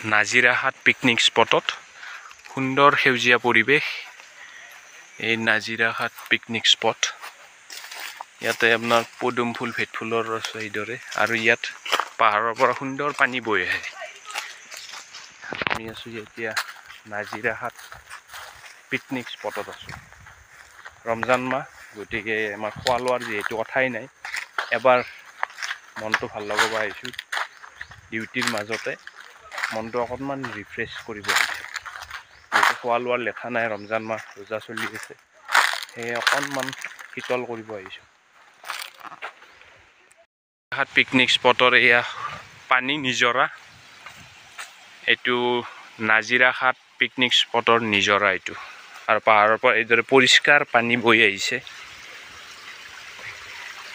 নাজিৰাহাট picnic স্পটত সুন্দৰ সেউজীয়া পৰিৱেশ। এই নাজিৰাহাট পিকনিক স্পট ইয়াতে আপোনাৰ পদুম ফুল ভেট ফুলৰ ৰস এইদৰে আৰু ইয়াত পাহাৰৰ পৰা সুন্দৰ পানী বৈ আহে। আমি আছো এতিয়া নাজিৰাহাট পিকনিক স্পটত আছো। ৰমজান মাহ গতিকে আমাৰ খোৱা লোৱাৰ যিহেতু কথাই নাই, এবাৰ মনটো ভাল লগাব আহিছো। ডিউটিৰ মাজতে মনটো অকণমান ৰিফ্ৰেছ কৰিব আহিছে। যিহেতু খোৱা লোৱাৰ লেঠা নাই, ৰমজান মাহ ৰোজা চলি আছে, সেয়ে অকণমান শীতল কৰিব আহিছোঁ। পিকনিক স্পটৰ এয়া পানী নিজৰা, এইটো নাজিৰাহাট পিকনিক স্পটৰ নিজৰা এইটো, আৰু পাহাৰৰ পৰা এইদৰে পৰিষ্কাৰ পানী বৈ আহিছে।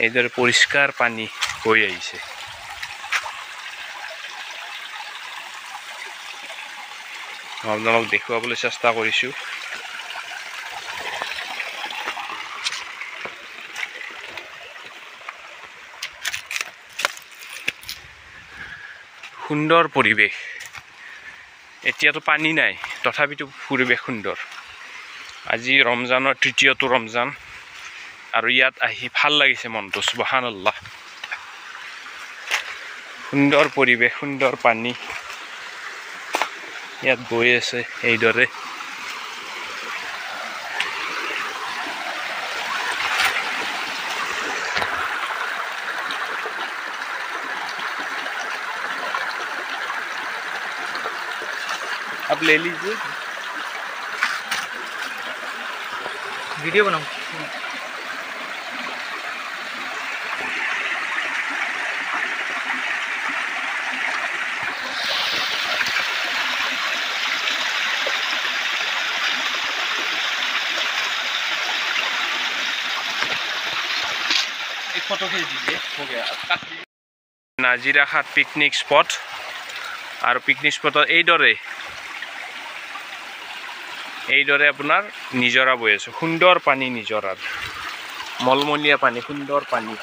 এইদৰে পৰিষ্কাৰ পানী বৈ আহিছে। মই আপোনালোক দেখুৱাবলৈ চেষ্টা কৰিছোঁ। সুন্দৰ পৰিৱেশ। এতিয়াতো পানী নাই, তথাপিতো পৰিৱেশ সুন্দৰ। আজি ৰমজানৰ তৃতীয়টো ৰমজান আৰু ইয়াত আহি ভাল লাগিছে মনটো। সুবহানাল্লাহ, সুন্দৰ পৰিৱেশ, সুন্দৰ পানী ইয়াত বৈ আছে এইদৰে। आप ले लीजिए, वीडियो बनाओ। एक फोटो खींच दीजिए, हो गया। नाजिराहाट पिकनिक स्पट और पिकनिक स्पटत এইদৰে আপোনাৰ নিজৰা বৈ আছে। সুন্দৰ পানী নিজৰাৰ, মলমলীয়া পানী, সুন্দৰ পানী।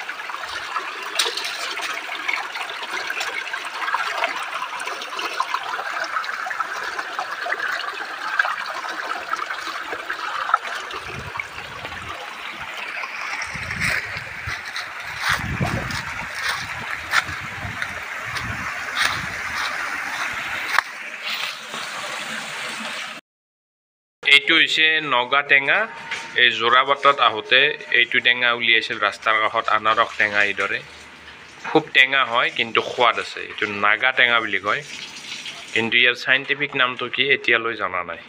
এইটো হৈছে নগা টেঙা। এই যোৰাবাটত আহোঁতে এইটো টেঙা উলিয়াইছিল ৰাস্তাৰ কাষত, আনাৰস টেঙা এইদৰে। খুব টেঙা হয় কিন্তু সোৱাদ আছে। এইটো নাগা টেঙা বুলি কয়, কিন্তু ইয়াৰ চাইণ্টিফিক নামটো কি এতিয়ালৈ জনা নাই।